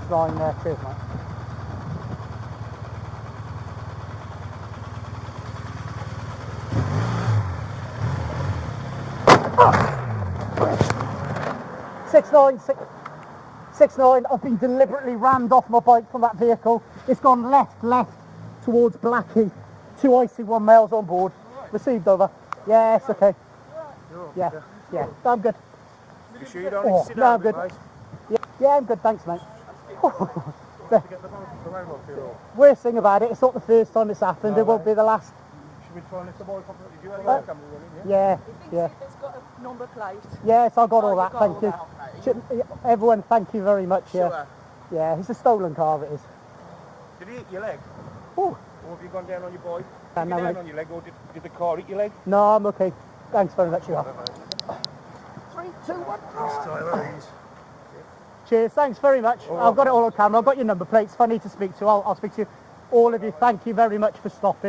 6-9 there. Cheers, mate. Six nine. I've been deliberately rammed off my bike from that vehicle. It's gone left towards Blackie. 2 icy 1 males on board. Received over. Yes, okay. Yeah, yeah. I'm good. You sure you don't need to sit down? No, I'm good. Yeah, I'm good. Thanks, mate. Worst thing about it, it's not the first time it's happened. It won't be the last. Should we try and lift the bike up? Did you have a camera running? Yeah, yeah. It's got a number plate. Yes, I've got all that. Thank you. Everyone, thank you very much. Yeah, Sure. yeah. It's a stolen car. It is. Did he hit your leg? Oh. Or have you gone down on your bike? No, down on your leg, or did the car hit your leg? No, I'm okay. Thanks very much, you are. 3, 2, 1. Cheers, thanks very much. I've got it all on camera. I've got your number plates. If I need to speak to you, I'll speak to you. All of you, thank you very much for stopping.